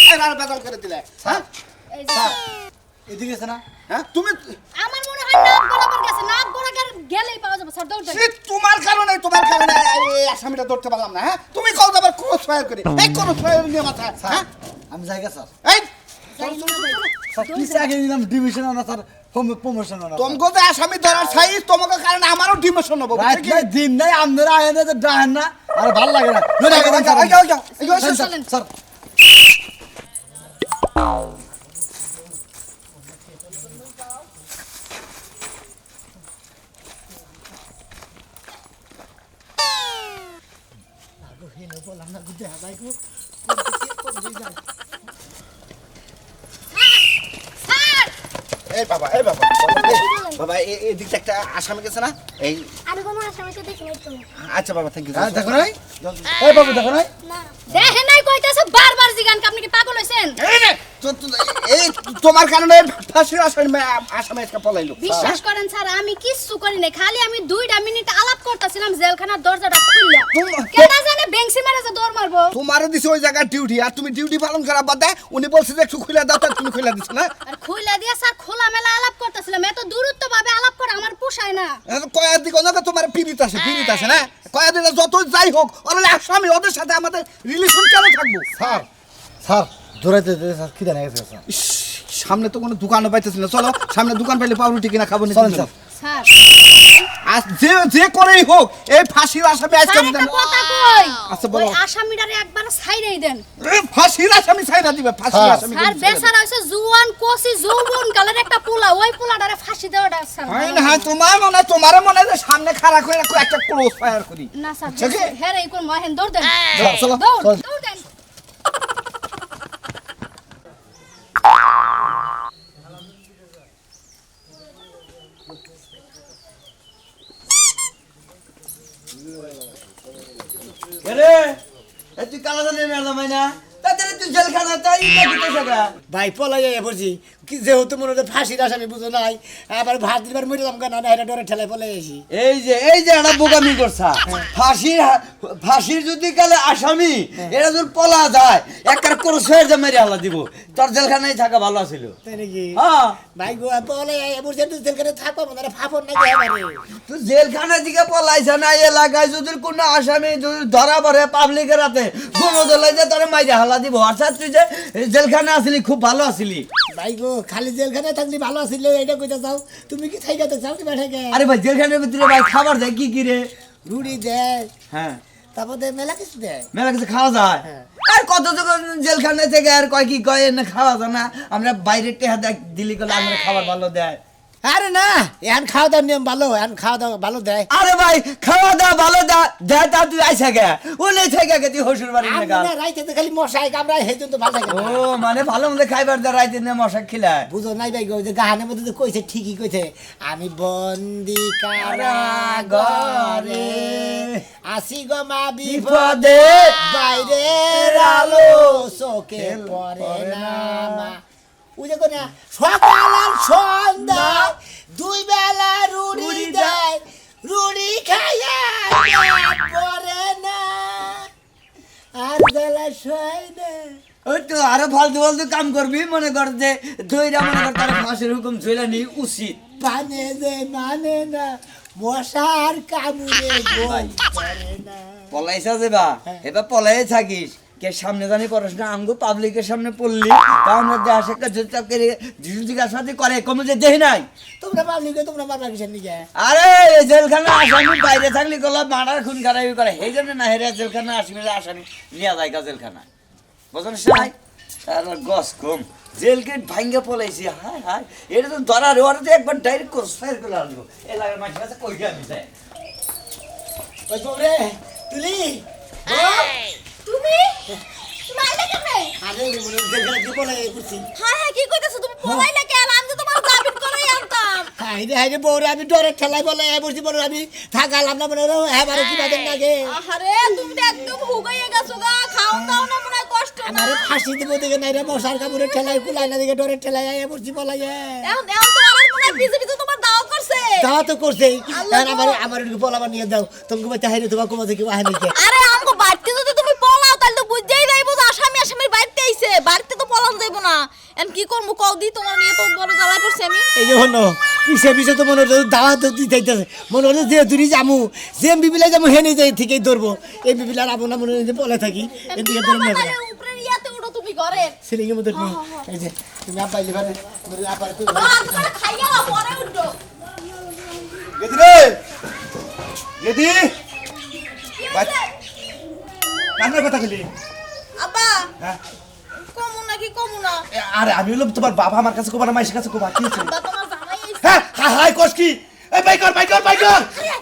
ছাইরার বাদাল করে দিলে হ্যাঁ এই যে এদিকে আছে না হ্যাঁ তুমি আমার মনে হয় নাক বরাবর গেছে, নাক বরাবর গেলেই পাওয়া যাবে স্যার। দৌড় সে তোমার কারণে এই আসামিটা ধরতে পারলাম না হ্যাঁ তুমি কল আবার ক্রস ফায়ার করে এই ক্রস ফায়ার নিয়ে মাথা হ্যাঁ আমি জায়গা স্যার এই স্যার পিছে আগে দিলাম ডিভিশন না স্যার প্রমোশন না তোমাকে যে আসামি ধরার সাইজ তোমাকে কারণে আমারও ডিমোশন হবে রাত নাই দিন নাই আপনারা আয়েন না ডাহেন না আর ভালো লাগে না ধরে আগে দেন স্যার স্যার স্যার এই বাবা বাবা এই দিকটা একটা আসামি গেছে না এই আমি কোনো আসামিকে দেখি নাই তো আচ্ছা বাবা থ্যাংক ইউ দেখো নাই এই বাবু দেখো নাই না দেখেন নাই কইতাছে বারবার জিগান আপনি কি পাগল হইছেন? এই তোমার কারণে ফাঁসির আসামি একটা পলাইলো বিশ্বাস করেন স্যার আমি কিচ্ছু করি নাই, খালি আমি 2টা মিনিট আলাপ করতেছিলাম জেলখানার দরজাটা খুললা। কেডা জানে বেংসি মারে যে দৌড় মারবো। তোমারে দিছে ওই জায়গায় ডিউটি আর তুমি ডিউটি পালন করা বাদ দেয় উনি বলছে যে একটু খুলে দাও তার তুমি খুলে দিছো না আর খুইলা দিয়া স্যার খোলামেলা আলাপ করতেছিলাম, এত দূরত্ব ভাবে আলাপ করা আমার পোষায় না। কয়েকদিন কোনো তোমার পিরিত আছে না কয়েকদিন যত যাই হোক ওরা আসামি ওদের সাথে আমাদের রিলেশন কেন থাকবো স্যার স্যার দৌড়াইতে স্যার কি জানা গেছে স্যার ইস, সামনে তো কোনো দোকানও পাইতেছিল চলো সামনে দোকান পাইলে পাউরুটি কিনা খাবো না চলেন স্যার স্যার আজ যে করেই হোক এই ফাঁসির আসামি আজকে স্যার একটা কথা কই, আচ্ছা, বলো। ওই আসামিটারে একবার ছাইড়াই দেন। ফাঁসির আসামি ছাইরা দিবে ফাঁসির আসামি স্যার বেচারা হইছে জুয়ান কোসি যৌবন কালের একটা পোলা, ওই পোলাটারে ফাঁসি দেওয়াটা স্যার হয় না হয় তোমার মনে হয় যে সামনে খাড়া করে একটা ক্লোজ ফায়ার করি না স্যার। ঠিক আছে? হ্যাঁ রে কোন মহেন দৌড় দেন, চলো দৌড় চল। দৌড় দেন। রে তুই কালা জানে মেলা মাইনা তাদের তুই জেলখানা তাই ভাই পলাই যাই পড়ছি কি যেহেতু মনে হচ্ছে ফাঁসির আসামি বুঝো নাই আবার ভাত দিবার মরে যাম কেন না এটা ডরে ঠেলায় পলাই আসি এই যে একটা বোকামি করছা ফাঁসির যদি কালে আসামি এরা যদি পলা যায় একটা করে ছয়ের যে মেরে আল্লাহ দিব তোর জেলখানায় থাকা ভালো ছিল তাই নাকি হ্যাঁ ভাই গো পলাই যাই পড়ছি তুই জেলখানে থাকবো মানে ফাফর নাকি আমারে তুই জেলখানা দিকে পলাইছ না এলাকায় যদি কোনো আসামি যদি ধরা পড়ে পাবলিকের হাতে কোনো দলাই যে তোর মাইরে হাল্লা দিব অর্থাৎ তুই যে জেলখানা আসলি খুব ভালো আসলি ভাই গো খালি জেলখানে থাকলে ভালো আছিল এটা কইতে চাও তুমি কি থাইকাতে চাও কি বেঠাকে আরে ভাই জেলখানার ভিতরে ভাই খাবার দেয় কি রে রুড়ি দেয় হ্যাঁ তারপর দেয় মেলা কিছু দেয় মেলা কিছু খাওয়া যায় আর কত যখন জেলখানা থেকে আর কয় কি কয় না খাওয়া যায় না আমরা বাইরে টেহা দিলি করলে আমরা খাবার ভালো দেয় আরে না এখন খাওয়া দাওয়ার নিয়ম ভালো এখন খাওয়া দাওয়া ভালো দেয় আরে ভাই খাওয়া দাওয়া ভালো দেয় তা তুই আইসা গে ওলে থেকে গে তুই হসুর বাড়ি না গা রাইতে তো খালি মশাই কামড়ায় সেই জন্য তো ভালো থাকে ও মানে ভালো মন্দ খাইবার দা রাইতে না মশা খিলায় বুঝো নাই ভাই গো যে গাহানের মধ্যে তো কইছে ঠিকই কইছে আমি বন্দি কারাগারে আসি গো মা বিপদে বাইরের আলো চোখে পড়ে না মা বুঝে গো না সকাল আর সন্ধ্যা দুই বেলা রুড়ি দেয় রুড়ি খাইয়া পেট পড়ে না আর বেলা শোয় না ওই তো আরো ফালতু ফালতু কাম করবি মনে কর যে দইরা মনে কর তার ফাঁসির হুকুম ছিল নি উচিত মানে যে মানে না মশার কামড়ে গোল করে না পলাইছা যেবা এবার পলাই থাকিস কে সামনে জানি পড়াশোনা আঙ্গু পাবলিকের সামনে পড়লি তার মধ্যে আসে জিজ্ঞাসা করে কমে যে দেহি নাই তোমরা পাবলিকে তোমরা মারবা কিসের নিকে আরে জেলখানা আসামি বাইরে থাকলে গলা মারার খুন খারাপি করে সেই জন্য না হেরে জেলখানা আসামি নিয়ে যায় জেলখানা বুঝলেন সাই তার গস কম জেল গেট ভাঙ্গা পলাইছি হায় হায় এটা তো ধরার ওরা তো একবার ডাইরেক্ট কোর্স ফায়ার করে আসবো এলাকার মানুষের কাছে কই আমি যাই ওই গোরে তুলি তুমি মাইলা কেমনে? আরে মনে জেলখানে কি বলে করছি হ্যাঁ হ্যাঁ কি কইতাছো তুমি পলাইলা কেন? আমি তো তোমার জামিন করাই আনতাম। হাইরে বউরে আমি ডরে ঠেলাই বলে বসছি বলে আমি থাকালাম না মনে হ্যাঁ বারে কি বাদেন লাগে আরে তুমি তো একদম হুগাইয়া গেছো গা, খাওন দাও না মনে হয় কষ্ট না। আমারে ফাঁসি দিব দিকে নাই রে মশার কামড়ে ঠেলাই কুলাই না দিকে ডরে ঠেলাই বসছি বলাই এখন এখন তো আমার মনে হয় পিছে পিছে তোমার দাও করছে। দাও তো করছেই আমার বলাবার নিয়ে দাও তোমাকে চাহিদা তোমার কোমা থেকে আহে নিকে আরে আমগো বাড়তে যদি তুমি পলাও তাহলে তো বুঝতেই যাইবো যে আসামি আসামির বাড়িতেই আইছে বাড়িতে তো পলান যাইবো না এম কি করবো কও দি তোমার নিয়ে তো বড় জ্বালায় পড়ছে আমি এই যে হলো পিছে তো মনে হচ্ছে দাওয়াত দিতেছে মনে হচ্ছে যে তুই জামু যে বিবিলাই যাবো হেনে যাই ঠিকই ধরবো এই বিবিলার আবো না মনে হচ্ছে বলে থাকি এদিকে ধরে না উপরে ইয়াতে উঠো তুমি ঘরে সিলিংয়ের মধ্যে এই যে তুমি আব্বা লিভারে আব্বা তুই খাইয়া পরে উঠো গেদি রে গেদি কান্নার কথা খেলি আব্বা হ্যাঁ কমু না আরে আমি হলাম তোমার বাবা আমার কাছে কোবা না মাইসের কাছে কোবা কি হচ্ছে আব্বা তোমার জামাই আইছে হ্যাঁ হাই হাই কোস কি এই বাইকর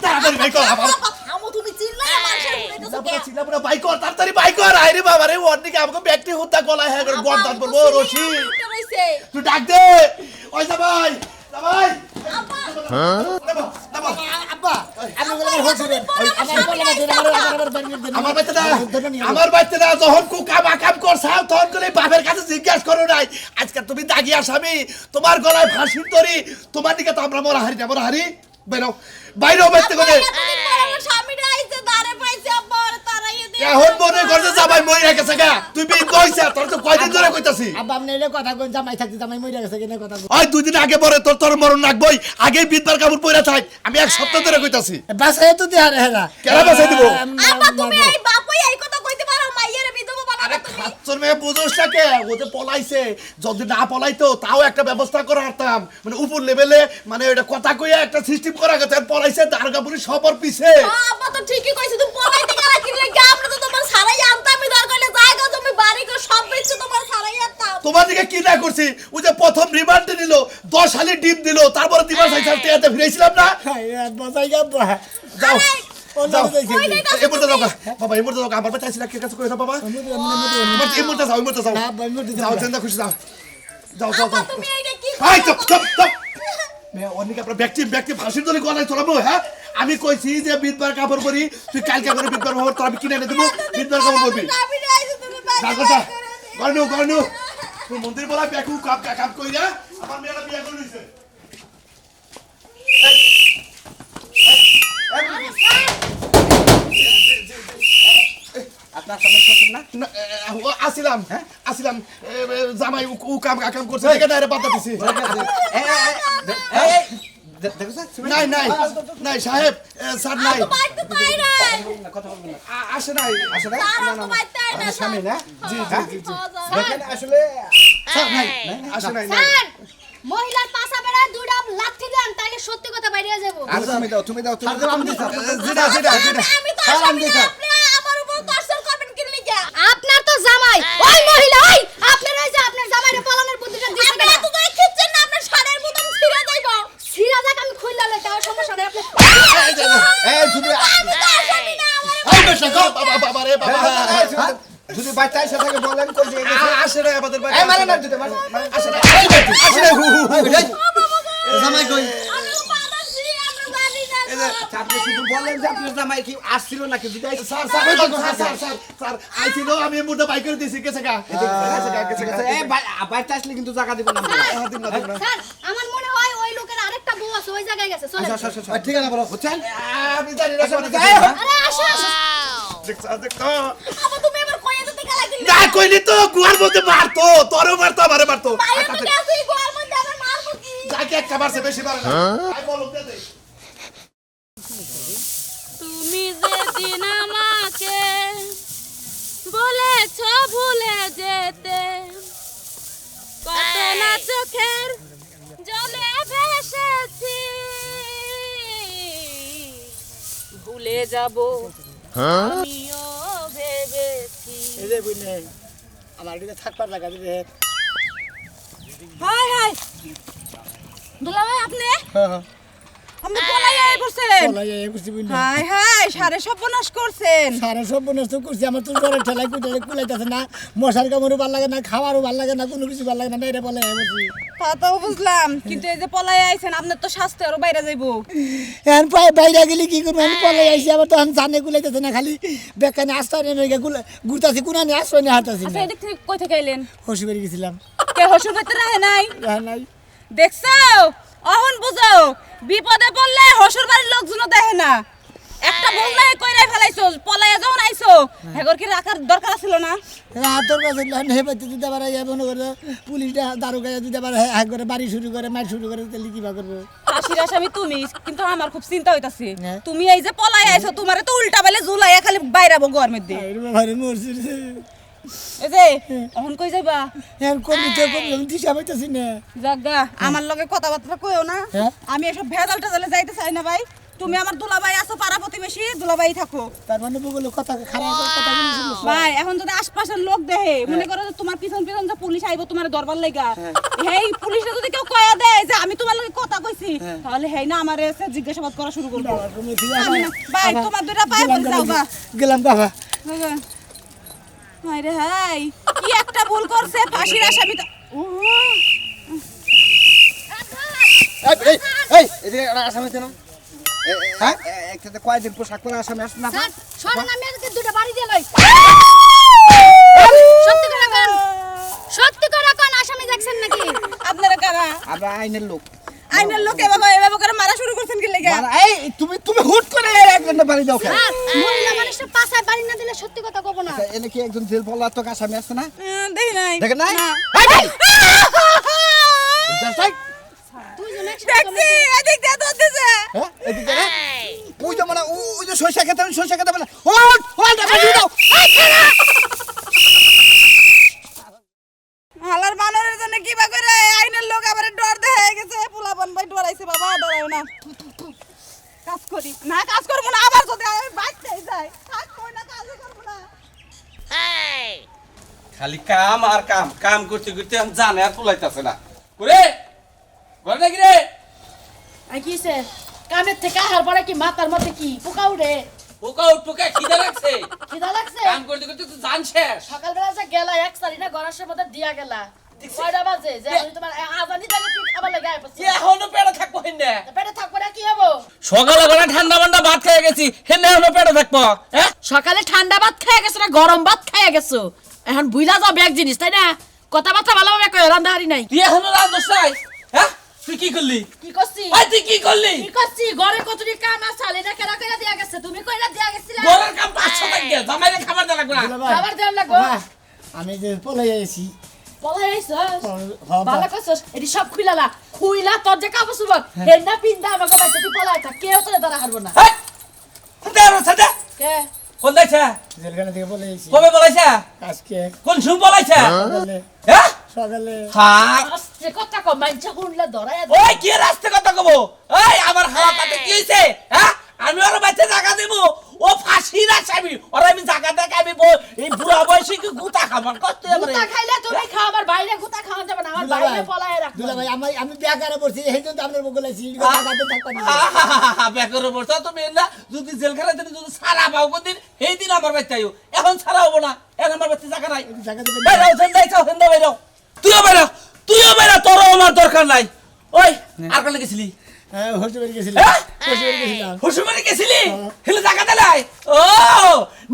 তাড়াতাড়ি বাইকর আমার আমু তুমি চিল্লাই মানুষের কইতেছো কে চিল্লাপুরা বাইকর তাড়াতাড়ি বাইকর আরে বাবা রে ওদিকে আমাকে ব্যক্তি হত্যা কলা হ্যাঁ করে গর্দান করবো রশি তুই ডাক দে ওই জামাই জামাই আব্বা আমি বলে হচ্ছে আমার বাচ্চা না যখন কুকাম আকাম করছাও তখন করে বাপের কাছে জিজ্ঞাসা করো নাই আজকে তুমি দাগি আসামি তোমার গলায় ফাঁসির দড়ি তোমার দিকে তো আমরা মরা হারি বেরো বাইরেও বেরতে করে স্বামীরা আইছে দাঁড়ে পাইছে আব্বা আর তারাইয়ে দে এখন মনে করছে জামাই মরে গেছে গা তুই বিন কইছ তোর তো কয়দিন ধরে কইতাছি আব্বা আপনি এটা কথা কোন জামাই থাকতে জামাই মরে গেছে কিনা কথা ওই দুই দিন আগে পরে তোর মরণ রাখবই আগে বিদবার কাপড় পরে থাক আমি এক সপ্তাহ ধরে কইতাছি বাসায় তো দেয়া রে হেরা কেন বাসায় দিব আব্বা তুমি এই বাপই এই কথা কইতে পারো মাইয়ারে বিধবা আরে বানাবে তুমি খাচ্চর মেয়ে বুঝোস না কে ও যে পলাইছে যদি না পলাইতো তাও একটা ব্যবস্থা করে রাখতাম মানে উপর লেভেলে মানে ওটা কথা কইয়া একটা সিস্টেম করা গেছে আর পলাইছে দারগাপুরি সবর পিছে আব্বা তো ঠিকই কইছে তুমি পলাইতে গেলা কি লাগে আমরা তো তোমার সারাই আনতাম আমি দরকার হলে জায়গা তুমি বাড়ি করে সব বেচে তোমার সারাই আনতাম তোমার দিকে কি না করছি ও যে প্রথম রিমান্ডে নিল 10 হালি ডিম দিল তারপরে দিবার সাইসার টিয়াতে ফিরেছিলাম না বাসায় যাবো যাও যাও কই নাই এই মুহূর্তে যাও বাবা এই মুহূর্তে যাও আমার বাচ্চা ছিল কি কাছে কই না বাবা এই মুহূর্তে যাও যাও চিন্তা খুশি যাও যাও যাও আব্বা তুমি এইটা কি হাই চুপ মেয়ে অনেক আপনার ব্যক্তি ফাঁসির দলে গলায় চড়াবো হ্যাঁ আমি কইছি যে বিদবার কাপড় পরি তুই কালকে করে বিদবার কাপড় তোর আমি কিনে এনে দেবো বিদবার কাপড় পরবি আমি আইছে তুমি গর্নু তুই মন্দির বলা বেকু কাপ কই না আমার মেয়েরা বিয়ে করে দিছে আপনার সামনে শ্বশুর না আসিলাম জামাই উ কাম করছে দেখে না রে বাধা দিছি নাই সাহেব স্যার নাই বাইতে তাই রে কথা বলবেন না আসে নাই তারা তো বাইতে না আমার স্বামী না জি দেখেন আসলে স্যার নাই আসে নাই স্যার মহিলার পাশা বেড়ায় দুইটা লাথি দেন তাইলে সত্যি কথা বাইরে যাবো আর তুমি দাও আমি দিছি জিডা আমি তো আসামি না আপনি আমার উপর টর্চার করবেন কি লিগা আপনার তো জামাই ওই মহিলা ওই আপনার ওই যে আপনার জামাইরে পালানোর বুদ্ধিটা দিতে আপনি এত করে খিচ্ছেন না আপনার শাড়ির বোতাম ছিঁড়ে যাইব সিরা যাক আমি খুইলা লই তাও সমস্যা নাই আপনি এই যদি আমি তো আসামি না আমার এই বেশা গো বাবা রে বাবা যদি বাচ্চা এসে থাকে বলেন কোন যে আসে না আমাদের বাড়ি এই মারে না যদি মারে আসে না আসে না জামাই কই আমি বাদাছি আমরা জানি না আপনি শুধু বলেন যে আপনার জামাই কি আসছিল নাকি যদি স্যার আইছিল আমি মুড়ে বাইক করে দিছি গেছে গা এই বাচ্চা আসলে কিন্তু জায়গা দিব না স্যার আমার মনে হয় ওই লোকের আরেকটা বউ আছে ওই জায়গায় গেছে চলেন ঠিক আছে বলো বুঝছেন আমি জানি না আরে আসো আসো দেখো আবার তুমি আবার কইয়া দিতে গেলা কি না কইলি তো গুয়ার মধ্যে মারতো তোরও মারতো আমারে মারতো বাইরে তো গেছি গোয়ার মধ্যে আবার মারবো কি যাকে একটা মারছে বেশি মারে না আই বলো দে দে তুমি যেদিন আমাকে বলেছ ভুলে যেতে কত না চোখের জলে ভেসেছি ভুলে যাব আমিও ভেবেছি এই যে বুঝলে আমার দিকে থাকবার লাগা দিবে হাই হাই দুলা ভাই আপনি আপনি পলাই আই বসেন বলাই এই বুঝছি বুঝলে হাই হাই সারে সর্বনাশ করছেন সারা সব বনস্ত করছি আমার তো জ্বরের ঠেলায় কুলাইতেছে না মশার কামড়ও ভাল লাগে না খাওয়ারও ভাল লাগে না কোনো কিছু ভাল লাগে না এটা বলে বলছি তা তো বুঝলাম কিন্তু এই যে পলাই আইছেন আপনার তো স্বাস্থ্য আরো বাইরে যাইবো এখন বাইরে গেলে কি করবো আমি পলাই আইসি আবার তো আমি জানে কুলাইতেছে না খালি বেকানে আশ্রয় নিয়ে ঘুরতেছি কোনানি আশ্রয় নিয়ে হাঁটাছি আচ্ছা এদিক থেকে কই থেকে আইলেন হসি বেরিয়ে গেছিলাম কে হসুর বাইতে রাহে নাই নাই দেখছো অহন বুঝো বিপদে পড়লে হসুর বাড়ির লোকজন দেখে না একটা ভুল নাই কইরাই ফেলাইছো পলাইয়া যখন আইছো হেগর কি রাখার দরকার ছিল না? তোর কাছে হে পাইতে দিতে পারে মনে করে পুলিশটা দারোগা দিতে পারে হ্যাঁ করে বাড়ি শুরু করে মার শুরু করে তাহলে কিবা করবো ফাঁসির আসামি তুমি, কিন্তু আমার খুব চিন্তা হইতাছে হ্যাঁ। তুমি এই যে পলাই আইছো, তোমারে তো উল্টা বেলে ঝুলাইয়া খালি বাইরাবো ঘর মধ্যে। ভাই মরছি এই যে অহন কই যাইবা? এখন কমি তো কমি আমি দিশা পাইতেছি না জাগা আমার লগে কথাবার্তা কইও না, হ্যাঁ। আমি এসব ভেজাল টেজালে যাইতে চাই না ভাই। তুমি আমার দুলাভাই আছো, পাড়া প্রতিবেশী, দুলাভাই থাকো তার মানে বগুলো কথা খারাপ কথা বলিস ভাই। এখন যদি আশপাশের লোক দেখে মনে করো যে তোমার পিছন পিছন যে পুলিশ আইবো তোমার দরবার লাগা, এই পুলিশটা যদি কেউ কয়া দেয় যে আমি তোমার লগে কথা কইছি, তাহলে হেই না আমারে এসে জিজ্ঞাসাবাদ করা শুরু করবো। আমি না- ভাই তোমার দুইটা পায়ে পড়ে যাও গা। গেলাম বাবা হায় রে হাই, কি একটা ভুল করছে, ফাঁসির আসামি তো ও এই এই এদিকে আসামি কেন হ্যাঁ একসাথে কয়দিন পোশাক পরে আসামি আসছে না স্যার সরেন, আমি আজকে দুটো বাড়ি দিয়ে লই। সত্যি করে কোন, সত্যি করে কোন, আসামি দেখছেন নাকি? আপনারা কারা? আমরা আইনের লোক আইনের লোক এভাবে করে মারা শুরু করছেন কি লেগে? এই তুমি হুট করে একজন বাড়ি দাও কেন স্যার মহিলা মানুষের পাশায় বাড়ি না দিলে সত্যি কথা কব না। এনে কি একজন জেল পলাতক আসামি আসছে না দেখি নাই। দেখেন নাই না। দুইজন একসাথে দেখছি, এদিক দিয়ে দৌড় দিছে। হ্যাঁ এদিকে না ওই যে মানে ওই যে সরষা খেতে বলে ওট ওট বাড়ি দাও হালার বানরের জন্য কি বা করে আইনের লোক আবার ডর দেখায় গেছে, পোলাপান ভাই ডরাইছে, বাবা ডরাইও না। কাজ করি না, কাজ করবো না, আবার যদি আমি বাঁচতেই যাই কাজ করি না, কাজই করবো না। খালি কাম আর কাম কাম করতে করতে আমি জানে আর পোলাইতেছে না করে ঘরে নাকি রে আর কিছে কামের থেকে আহার পরে কি মাথার মধ্যে কি পোকা উঠে? পোকা উঠপোকা খিদে লাগছে খিদা লাগছে? কাম করতে করতে তো জান শেষ সকালবেলা যে গেলা এক সারি না গরাসের মধ্যে দিয়া গেলা কয়টা বাজে যে আমি তোমার আজানি জানি তুই খাবার লাগে আয় পড়ছি এখনো পেটে থাকবো হেন্নে পেটে থাকবো না কি হবো? সকালে বেলা ঠান্ডা মান্ডা ভাত খেয়ে গেছি হেন্নে এখনো পেটে থাকবো হ্যাঁ সকালে ঠান্ডা ভাত খেয়ে গেছো না গরম ভাত খেয়ে গেছো? এখন বুইলা যাবে এক জিনিস তাই না? কথাবার্তা ভালোভাবে কই, রান্দাহারি নাই। তুই এখনো রান্ধছ নাই হ্যাঁ তুই কি করলি কি করছি? তুই কি করলি কি করছি? ঘরে কতটি কাম আছে, এটা কেনা কইরা দিয়া গেছে, তুমি কইরা দিয়া গেছিলা? ঘরের কাম 500 টাকা দিয়ে জামাইরে খাবার দেওয়া লাগবে না খাবার দেওয়ার লাগবো। আমি যে পলাই আইছি পলাই আইছস? হ্যাঁ, ভালো করছস, এটি সব খুইলালা। খুইলা তোর যে কাপড় চোপড় হেন্না পিন্দা আমাকে বাড়িতে তুই পলাই থাক, কেউ তোরে ধরা হারবো না। হ্যাঁ সাদা সাদা কে? কোন দাইছা জেলখানা থেকে পলাই আইছি কবে বলাইছা আজকে কোন সুর বলাইছা সকালে হ্যাঁ সকালে হ্যাঁ আস্তে কথা কম, মাইনছা শুনলে ধরাই দে। ওই কি রাস্তা কথা কব এই আমার হাওয়া কাটে কি হইছে হ্যাঁ আমি ওর বাচ্চা জায়গা দেব ও ফাঁসির আসামি ওর আমি জায়গা দেখাবি এই বুড়া বয়সে কি গুতা খাবার কত গুতা খাইলে তুমি খাও, আবার বাইরে গুতা খাওয়া যাবে না, আমার বাইরে পলাই রাখবো। দুলা ভাই আমি বেকারে পড়ছি এই জন্য আপনার বগল আইছি জায়গাতে থাকবা না বেকার বসা তুমি না যদি জেলখানা দিন যদি সারা পাও কোনদিন এই দিন আমার বাচ্চা আইও এখন সারা হবো না এখন আমার বাচ্চা জায়গা নাই জায়গাতে বাইরাও যাইছো হেন্দা বাইরাও তুইও বাইরা তোর আমার দরকার নাই ওই আর কোন গেছিলি হ্যাঁ হোস্টেল গেছিলাম হ্যাঁ? হোস্টেল গেছিলাম হুসুমারি গেছিলি হেলে জায়গা দিলাই ও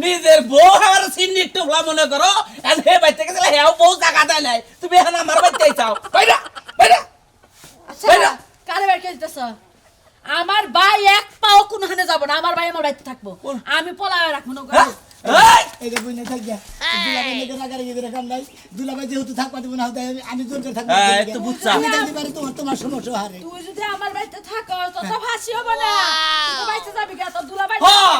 নিজের বউ আমার সিন্নি টুকলা মনে করো এন্ড হে বাইতে গেছিলে হেও বউ জায়গা দেয় নাই তুমি এখন আমার বাইতে চাও বাইরা বাইরা আচ্ছা বাইরা। কারে বের করে দিতেছ? আমার ভাই এক পাও কোনখানে যাব না, আমার ভাই আমার বাড়িতে থাকবো, আমি পলাই রাখবো না। হ্যাঁ? এই! এই যে বুঝনে থাক গিয়া দুলা ভাই লেগে রাগারে গিয়ে কাম নাই দুলা ভাই যেহেতু থাকবা দেব না আমি জোর করে থাকবো এই তো বুঝছা। আমি থাকতে পারি তোমার সমস্যা হারে তুই যদি আমার বাড়িতে থাকো তো তো ফাঁসি হবে না, তুই বাড়িতে যাবি কে? তোর দুলা ভাই হ্যাঁ,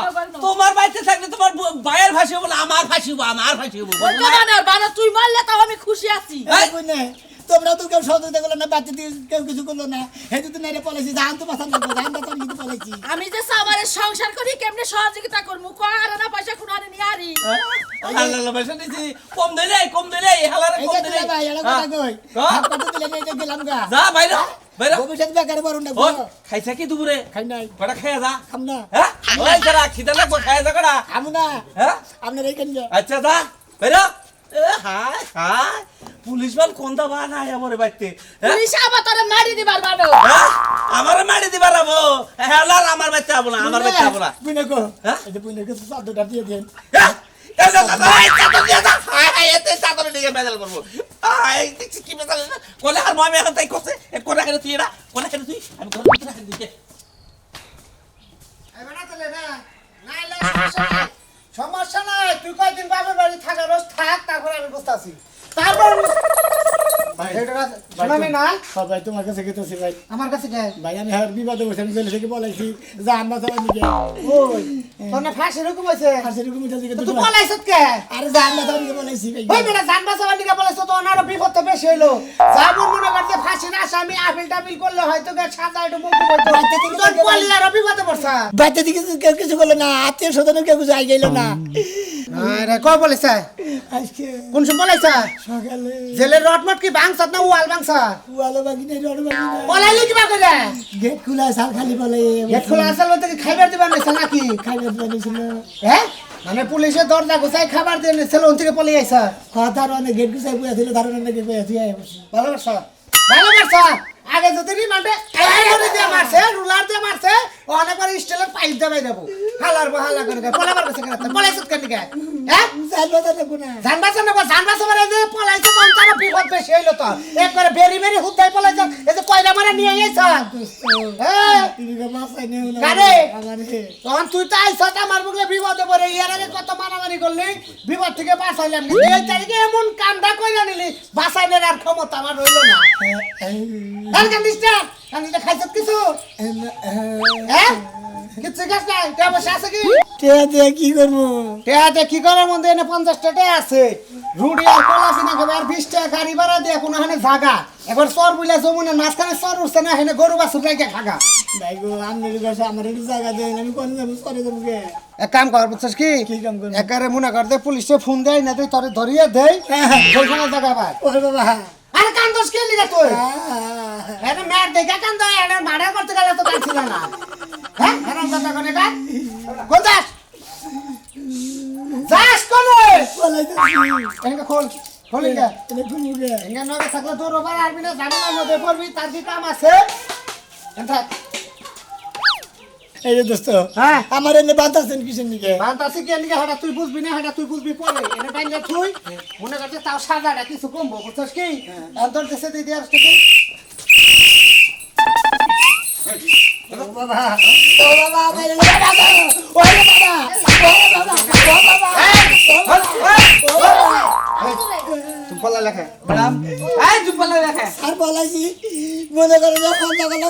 তোমার বাড়িতে থাকলে তোমার ভাইয়ের ফাঁসি হবো না আমার ফাঁসি হবো আমার ফাঁসি হবো বানা তুই মারলে তাও আমি খুশি আছি। এই! বুঝনে তোমরা তো কেউ সহযোগিতা করলো না বাচ্চা দিয়ে কেউ কিছু করলো না হেতু তো নাইরে পলাইছি জান তো পাশান লাগবে জান তো আমি কিছু পলাইছি আমি যে সামারের সংসার করি কেমনে সহযোগিতা করবো, কয় না পয়সা কোনো আনে নিয়ে আরি। হালালা পয়সা দিছি কম দিলে হালারে এই কম যে দিলে দুলা ভাই এলা কথা কই হাত পাতে দিলে এই যে গেলাম গা যা বাইরা বাইরা ভবিষ্যৎ বেকারে বড় না ও খাইছা কি দুপুরে খাই নাই কটা খেয়ে যা খাম না হ্যাঁ ওই যারা খিদে লাগবে খেয়ে যা কটা খাম না হ্যাঁ আপনার এইখানে যা আচ্ছা যা বাইরা হাই হাই পুলিশ মান কোন দা বানায় আমার বাইতে পুলিশ আবার তোরে মারি দিবার বানো। আমার মারি দিবার আবো হেলার আমার বাইতে আবো না আমার বাইতে আবো না বুঝনে কো হ্যাঁ? এই যে বুঝনে কো সাদটা দিয়ে দেন সমস্যা নাই তুই কয়দিন বাবার বাড়ি থাকা রোজ থাক, তারপর আমি বসতাছি। তারপর শুনামি না হ্যাঁ ভাই তোমার কাছে গেতেছি ভাই। আমার কাছে কে? ভাই আমি হ্যাঁ বিবাদে বসে আমি জেল থেকে বলাইছি যা আমরা সবাই নিকে ওই তোর না ফাঁসি রকম হয়েছে, আর সেরকম মিটা দিকে তুই পলাইছত কে? আরে যা আমরা সবাই নিকে বলাইছি ভাই। ওই বেটা জান বাঁচাবার দিকে বলেছো তো ওনারও বিপদ তো বেশি হইলো। যা মনে করছে ফাঁসি না আসামি আপিল টাপিল করলে হয়তো সাজা একটু মুক্তি হইতো, তোর পলি আর বিপদে পড়ছা। বাচ্চা দিকে কেউ কিছু করলো না, আত্মীয় স্বজনও কেউ কিছু আই গেল না। আরে কই বলেছে? আজকে কোন সময় বলেছে? সকালে জেলের রটমট কি ভাঙছত না ওয়াল ভাঙছা? ওয়ালো বাকি নেই রড বাকি নেই, পলাইলি কিবা করে? গেট খোলা সাল খালি বলে গেট খোলা আসল বলতে কি খাইবার দিবার নিছে নাকি? খাইবার বানিয়েছিল। হ্যাঁ মানে পুলিশে দরজা গুছাই খাবার দিয়ে নিছিল, ওন থেকে পলাই আইছা। হ্যাঁ দারোয়ানে গেট গুছাই বইয়া ছিল, দারোয়ানে নাকি বইয়া তুই আয় বসে। ভালো করছ, ভালো করছ। আগে যদি রিমান্ডে করে দিয়ে মারছে, রুলার দিয়ে মারছে, অনেকবার স্টিলের পাইপ দিয়ে বাইরে দেবো। হালার হাল্লা করে পলাবার কাছে কেন পলাইছত কেন কে? হ্যাঁ জানবা তো দেখো না জানবাস না জানবাস মানে যে পলাইছে কোন তার বিপদ বেশি হইলো তো। একবারে বেরি বেরি হুদাই পলাইছে, এই যে কয়রা মারা নিয়ে আইছ। হ্যাঁ তিনি তো মাথায় নেও না কারে? আমারে তখন তুই তো আইছ আমার বুকলে বিপদে পড়ে, ইয়ার আগে কত মারামারি করলি, বিপদ থেকে বাঁচাইলাম। এই তারিখে এমন কামটা কইরা নিলি, বাঁচাইনের আর ক্ষমতা আমার রইল না। আর কান্দিসটা কান্দিসটা খাইছত কিছু? হ্যাঁ কিছু খাস নাই? তে বসে আছে কি? টেয়া দিয়ে কি করবো? টেহাতে কি করার মধ্যে এনে 50 টাকা আছে, রুডি আর কলাসি না খাবে, আর 20 টাকা গাড়ি ভাড়া দিয়ে কোনো হানে জাগা। এবার চর বুইলা যমুনের মাঝখানে চর উঠছে না, হেনে গরু বাছুর রেখে খাগা। ভাই গো আমনের কাছে আমার একটু জায়গা দেন, আমি কোন যাবো সরে যাবো কে? এক কাম কর বুঝছিস কি? কি কাম করবো? একারে মনে কর দে পুলিশে ফোন দেয় না, তুই তোরে ধরিয়ে দেই ওইখানে জায়গা পায়। ওরে বাবা আরে কান্দোস কে লিগা তুই? এটা ম্যাট দেখা কান্দ, এটা মার্ডার করতে গেলে তো কাঁদছিল না। হ্যাঁ হারাম কথা কোনে কাজ কোথাস যাস কোনে বলাইতেছি এঙ্গা খোল খোল এঙ্গা এটা ঘুমু কে? এঙ্গা নগে থাকলে তোর ওবার আরবি না, জানি না নদে পড়বি, তার কি কাম আছে? এন্টা এই যে দোস্ত হ্যাঁ আমার এনে বাঁধাচ্ছেন কিসের নিকে? বান্তাসি কে লিগা, হাটা তুই বুঝবি না, হাটা তুই বুঝবি পরে। এনে বাইলে তুই মনে করতে তাও সাজাটা কিছু কমবো বুঝছস কি? অন্তর দেশে দিয়ে দিয়ার থেকে ও বাবা ও বাবা আমার এনে বাঁধা ওরে বাবা ও বাবা ও বাবা তুই পলা লেখা ম্যাডাম এই চুপ করে রাখে আর বলাইছি মনে করো যে সন্ধ্যা বেলা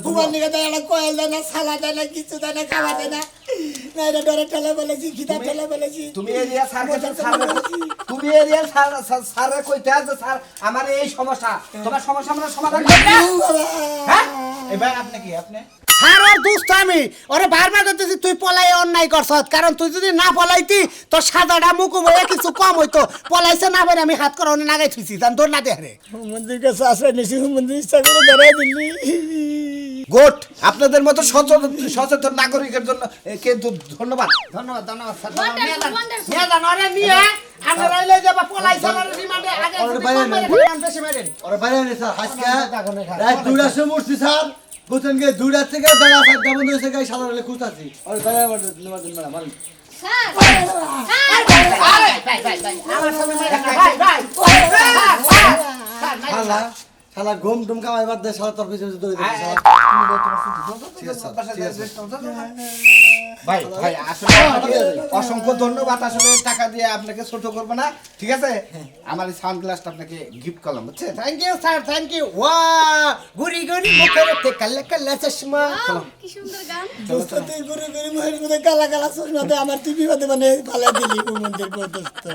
তোমার নিকে তো একটা কয়েল দেয় না, সালা দেয় না, কিছু দেয় না, খাওয়া দেয় না, না এটা ডরে ঠেলা বলেছি, খিদা ঠেলা বলেছি। তুমি এরিয়া স্যার তুমি এরিয়া স্যারে কইতে আছে স্যার আমার এই সমস্যা, তোমার সমস্যা আমরা সমাধান করব। হ্যাঁ এবার আপনি কি আপনি স্যার আর দুষ্ট আমি ওরে বারবার করতেছি তুই পলাই অন্যায় করছত, কারণ তুই যদি না পলাইতি তোর সাদাটা মুকুম হয়ে কিছু কম হইতো। পলাইছে না বলে আমি হাত করে অনেক নাগাই থুইছি, জান দৌড় না দেহারে। মন্দির কাছে আশ্রয় নিয়েছি, মন্দির ইচ্ছা করে ধরাই দিলি। গুড, আপনাদের মতো সচেতন নাগরিকের জন্য কে ধন্যবাদ ধন্যবাদ ধন্যবাদ স্যার। নিয়ে যান ওরে নিয়ে আমরা রইলে যাবা পলাইছে আর রিমান্ডে আগে যদি কম মেরে ফেলেন, বেশি মেরেন। ওরে বাইরে নে স্যার, আজকে রাত 2টার সময় উঠছি স্যার, বুঝছেন কি 2টার থেকে বেলা 4টা বন্ধ হয়েছে, গাই সাদা হলে খুঁজতাছি। ওরে বাইরে নেবার জন্য ম্যাডাম মারেন। স্যার আমার সামনে মেরে না ভাই ভাই শালা শালা গম টুম কামাই বাদ দে, শালা তোর পিছনে দৌড়ে যাচ্ছে শালা। ভাই ভাই আসলে আপনাকে অসংখ্য ধন্যবাদ। আসলে টাকা দিয়ে আপনাকে ছোট করবো না, ঠিক আছে? আমার এই সানগ্লাসটা আপনাকে গিফট করলাম, বুঝছেন? Thank you sir, thank you. Wow গুড়ি গুড়ি মুখের তে কালা কালা চশমা। কি সুন্দর গান। দোস্ত তুই গুরু গুরু মুখের মধ্যে কালা কালা চশমা দে, আমার তুই বিপদে মানে পালা দিলি মন্দির দোস্ত।